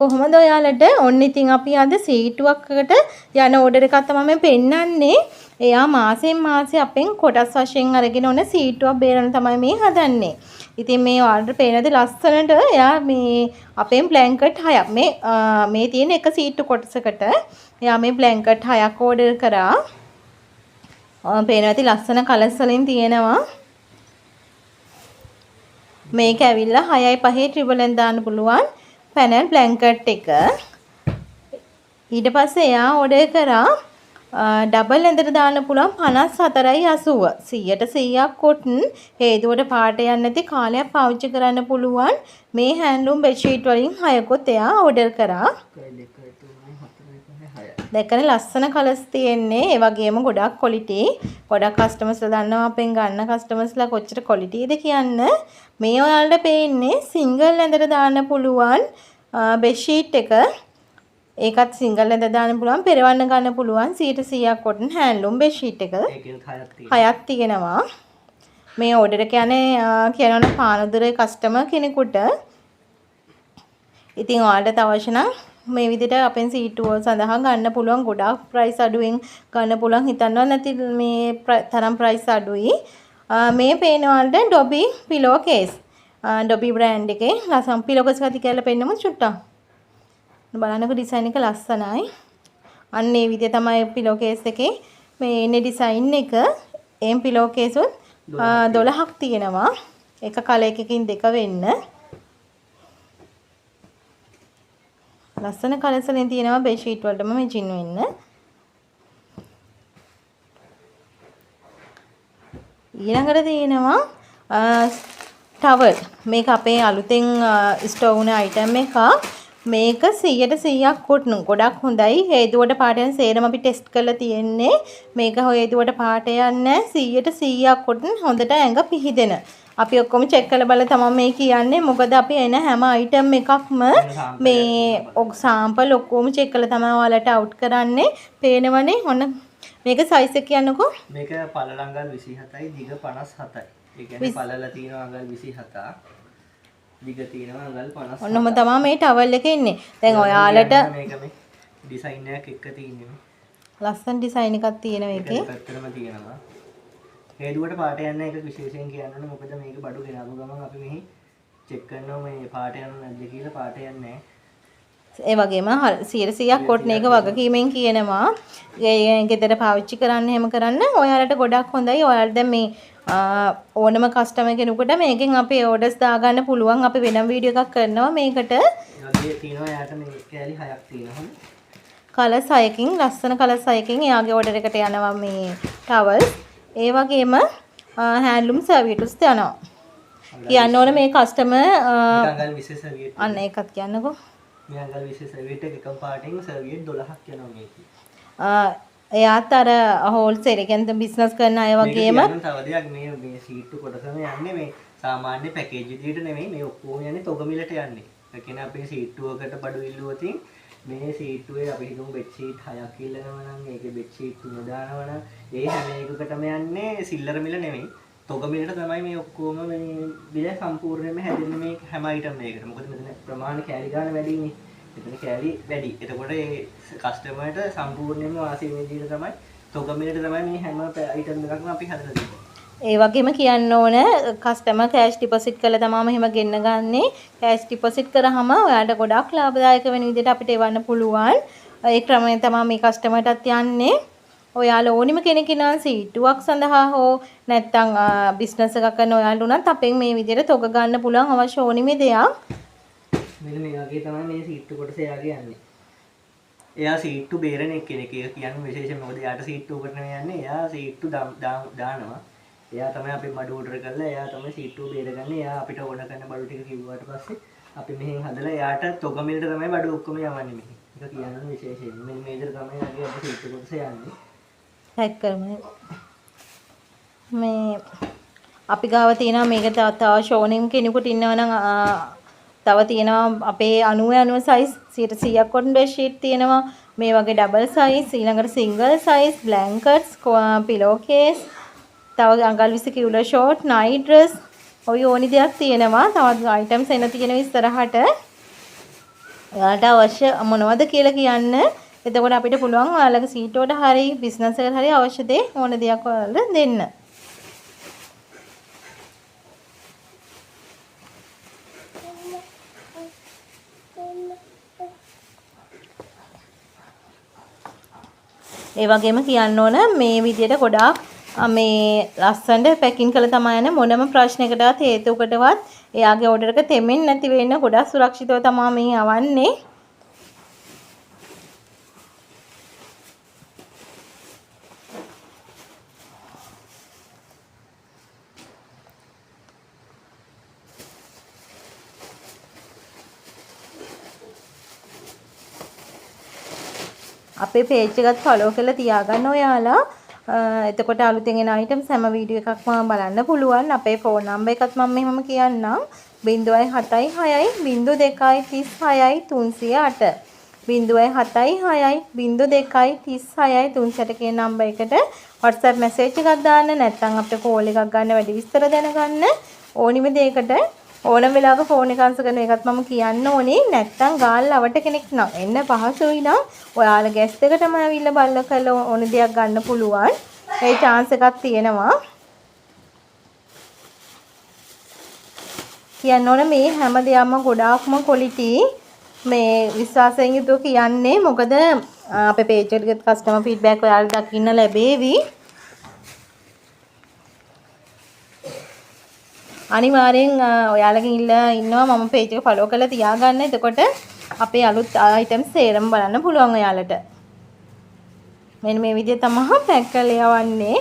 කොහොමද ඔයාලට ඔන්න ඉතින් අපි අද සීටුවක්කට යන ඕඩර් එකක් තමයි මම පෙන්නන්නේ. එයා මාසෙන් මාසෙ අපෙන් කොටස් වශයෙන් අරගෙන ඔන්න සීටුවක් බේරන තමයි මේ හදන්නේ. ඉතින් මේ ඔයාලට පේනද ලස්සනට එයා මේ අපෙන් බ්ලැන්කට් 6ක් මේ තියෙන එක සීටු කොටසකට එයා මේ බ්ලැන්කට් 6ක් ඕඩර් කරා. පේනවා ඇති ලස්සන කලර්ස් වලින් තියෙනවා. මේක ඇවිල්ලා 6යි 5යි ට්‍රිබලෙන් දාන්න පුළුවන්. පැනල් බ්ලැන්කට් එක. ඊට පස්සේ එයා ඕඩර් කරා ඩබල් ඇඳට දාන්න පුළුවන් 54යි 80. 100%ක් කොටන් හේදුවට පාට යන්නේ නැති කාලයක් පාවිච්චි කරන්න පුළුවන් මේ හැන්ඩ්ලූම් බෙඩ්ෂීට් වලින් 6කොත් එයා ඕඩර් කරා. දැක්කනේ ලස්සන කලර්ස් තියෙන්නේ. ඒ වගේම ගොඩක් ක්වොලිටි. ගොඩක් කස්ටමර්ස්ලා දන්නවා අපෙන් ගන්න කස්ටමර්ස්ලා කොච්චර ක්වොලිටිද කියන්න. මේ ඔයාලට පේන්නේ සිංගල් ඇඳට දාන්න පුළුවන් බෙඩ්ෂීට් එක. ඒකත් සිංගල් ඇඳ දාන්න පුළුවන් පෙරවන්න ගන්න පුළුවන් 100%ක් කොටන් හැන්ඩ්ලූම් බෙඩ්ෂීට් එක. හයක් තියෙනවා. මේ ඕඩර් එක යන්නේ කියනවනේ පානදුරේ කස්ටමර් කෙනෙකුට. ඉතින් ඔයාලට අවශ්‍ය නම් මේ විදිහට අපෙන් සීටුව සඳහා ගන්න පුළුවන්. ගොඩාක් ප්‍රයිස් අඩුවෙන් ගන්න පුළුවන්. හිතන්නවත් නැති මේ තරම් ප්‍රයිස් අඩුයි. මේ පේනවලට ඩොබි පිලෝ කේස්. ඩොබි බ්‍රෑන්ඩ් එකේ ලස්සන පිලෝ කේස් එකක් කියලා පෙන්නමු චුට්ටක්. බලන්නකො ඩිසයින් එක ලස්සනයි. අන්න ඒ විදිහ තමයි පිලෝ කේස් එකේ මේ ඉන්නේ ඩිසයින් එක. එම් පිලෝ කේස් උත් 12ක් තියෙනවා. එක කලර් එකකින් දෙක වෙන්න. ලස්සන කලර්ස් වලින් තියෙනවා බෙඩ්ෂීට් වලටම මැචින් වෙන්න. ඊළඟට තියෙනවා ටවල්. මේක අපේ අලුතෙන් ස්ටෝර් වුණ අයිටම් එකක්. මේක 100%ක් කොටන්. ගොඩක් හොඳයි. හේදුවට පාට යන සේරම අපි ටෙස්ට් කරලා තියෙන්නේ. මේක හේදුවට පාට යන්නේ 100%ක් කොටන්. හොඳට ඇඟ පිහිදෙන. අපි ඔක්කොම චෙක් කරලා බලලා තමයි මේ කියන්නේ. මොකද අපි එන හැම අයිටම් එකක්ම මේ සාම්පල් ඔක්කොම චෙක් කරලා තමයි ඔයාලට අවුට් කරන්නේ. පේනවනේ. ඔන්න මේක සයිස් එක කියන්නකෝ. මේක පළල අඟල් 27යි දිග 57යි. ඒ කියන්නේ පළල තියෙනවා අඟල් 27ක්. දිග තියෙනවා අඟල් 50ක්. ඔන්නම තමයි මේ ටවල් එකේ ඉන්නේ. දැන් ඔයාලට මේක මේ ඩිසයින් එකක් එක්ක තියෙනවා. ලස්සන ඩිසයින් එකක් තියෙනවා ඒකේ. පැත්තටම තියෙනවා. හේදුවට පාට යන එක විශේෂයෙන් කියන්න මොකද මේක බඩු ගෙනාවු ගමන් අපි මෙහි චෙක් කරනවා මේ පාට යන නැද්ද කියලා. පාට යන්නේ නැහැ. ඒ වගේම 100%ක් කොටන එක වගකීමෙන් කියනවා. ගෙදර පාවිච්චි කරන්න එහෙම කරන්න ඔයාලට ගොඩක් හොඳයි. ඔයාලට දැන් මේ ඕනම කස්ටමර් කෙනෙකුට මේකෙන් අපේ ඕඩර්ස් දාගන්න පුළුවන්. අපි වෙනම වීඩියෝ එකක් කරනවා මේකට. ඒ තියෙනවා යාට මේ කෑලි 6ක් තියෙනවා. කලර්ස් 6කින් ලස්සන කලර්ස් 6කින් එයාගේ ඕඩර් එකට යනවා මේ ටවල්ස්. ඒ වගේම හැන්ඩ්ලූම් සර්වියට්ස් යනවා. කියන්න ඕනේ මේ කස්ටමර් අඟල් 20 සර්වියට්. අන්න ඒකත් කියන්නකෝ. මේ අඟල් 20 සර්වියට් එක එකම පාටින් සර්වියට් 12ක් යනවා මේකේ. එයාත් අර හෝල්සේල් එකෙන් බිස්නස් කරන අය වගේම තව දෙයක් මේ සීට්ටු කොටසම යන්නේ මේ සාමාන්‍ය පැකේජ් විදිහට නෙමෙයි. මේ ඔක්කොම යන්නේ තොග මිලට යන්නේ. ඒ කියන්නේ අපේ සීට්ටුවකට බඩු ඉල්ලුවොත් මේ සීට්ටුවේ අපි හිතමු බෙඩ්ෂීට් 6ක් ඉල්ලනවා නම් ඒකේ බෙඩ්ෂීට් 3 දානවා නම් ඒ හැම එකකටම යන්නේ සිල්ලර මිල නෙමෙයි. තොග මිලට තමයි මේ ඔක්කොම මේ බිල සම්පූර්ණයෙන්ම හැදෙන්නේ මේ හැම අයිටම් එකකට. මොකද මෙතන ප්‍රමාණ කෑලි ගන්න වැඩිනේ. එතන කෑලි වැඩි. එතකොට ඒ කස්ටමර්ට සම්පූර්ණයෙන්ම වාසි වෙන විදිහට තමයි තොග මිලට තමයි මේ හැම අයිටම් එකක්ම අපි හදලා දෙන්නේ. ඒ වගේම කියන්න ඕන කස්ටමර් කෑෂ් ඩිපොසිට් කරලා තමයි මෙහෙම ගෙන්න ගන්නේ. කෑෂ් ඩිපොසිට් කරාම ඔයාලට ගොඩක් ලාභදායක වෙන විදිහට අපිට එවන්න පුළුවන්. ඒ ක්‍රමයෙන් තමයි මේ කස්ටමර්ටත් යන්නේ. ඔයාලා ඕනිම කෙනෙක් ඉන්නවා සීටුවක් සඳහා හෝ නැත්නම් බිස්නස් එකක් කරන ඔයාලට උනත් අපෙන් මේ විදිහට තොග ගන්න පුළුවන් අවශ්‍ය ඕනිම දෙයක්. මෙන්න මේ වගේ තමයි මේ සීට්ටු කොටස එයාගේ යන්නේ. එයා සීට්ටු බේරන කෙනෙක්. ඒක කියන්නේ විශේෂයෙන් මොකද එයාට සීට්ටු උකට නෙවෙයි යන්නේ. එයා සීට්ටු දානවා. එයා තමයි අපි බඩු ඕඩර් කරලා එයා තමයි සීට්ටුව බේරගන්නේ. එයා අපිට ඕන කරන බඩු ටික කිව්වට පස්සේ අපි මෙහෙන් හදලා එයාට තොග මිලට තමයි බඩු ඔක්කොම යවන්නේ මෙහි. ඒක කියන්නේ විශේෂයෙන්. මෙන්න මේ විදිහට තමයි අපි අපේ සීට්ටු කොටස යන්නේ. හැක් කරමු. මේ අපි ගාව තියෙනවා මේක තව ෂෝනිම් කෙනෙකුට ඉන්නවා නම් තව තියෙනවා අපේ 90 සයිස් 100ක් කොටන් බෙඩ්ෂීට් තියෙනවා. මේ වගේ ඩබල් සයිස් ඊළඟට සිංගල් සයිස් බ්ලැන්කට්ස් පිලෝ කේස් තව අඟල් 20 කිව්ලෝ ෂෝට් නයිට් ඩ්‍රෙස් ඔය ඕනි දෙයක් තියෙනවා. තවත් අයිටම්ස් එන තියෙනවා ඉස්සරහට. ඔයාලට අවශ්‍ය මොනවද කියලා කියන්න. එතකොට අපිට පුළුවන් ඔයාලගේ සීට් වලට හරි බිස්නස් එකට හරි අවශ්‍ය දේ ඕන දෙයක් ඔයාලට දෙන්න. ඒ වගේම කියන්න ඕන මේ විදියට ගොඩාක් මේ ලස්සනට පැකින් කළා තමයි යන මොනම ප්‍රශ්නයකටවත් හේතුවකටවත් එයාගේ ඕඩර් එක තෙමෙන්නේ නැති වෙන්න ගොඩක් සුරක්ෂිතව තමයි මේ යවන්නේ. අපේ page එකත් follow කරලා තියාගන්න ඔයාලා. එතකොට අලුතෙන් එන items හැම වීඩියෝ එකක්ම බලන්න පුළුවන්. අපේ phone number එකත් මම මෙහෙම කියන්නම්. 076 02 36 308 076 02 36 308 කියන නම්බර් එකට WhatsApp message එකක් දාන්න. නැත්නම් අපිට call එකක් ගන්න වැඩි විස්තර දැනගන්න. ඕනිම දෙයකට ඕනම වෙලාවක ෆෝන් එක අන්සර් කරන එකත් මම කියන්න ඕනේ. නැත්නම් ගාල් ලවට කෙනෙක් නම් එන්න පහසුයි නම් ඔයාලා ගැස්ට් එකටම ඇවිල්ලා බලලා කරලා ඕන දෙයක් ගන්න පුළුවන්. ඒ chance එකක් තියෙනවා. කියන්න ඕන මේ හැම දෙයක්ම ගොඩාක්ම quality මේ විශ්වාසයෙන් යුතුව කියන්නේ. මොකද අපේ page එකේ customer feedback ඔයාලා දකින්න ලැබේවි. අනිවාර්යෙන් ඔයාලගෙන් ඉන්නවා මම page එක follow කරලා තියාගන්න. එතකොට අපේ අලුත් items සේරම බලන්න පුළුවන් ඔයාලට. මෙන්න මේ විදිහ තමයි පැක් කරලා යවන්නේ.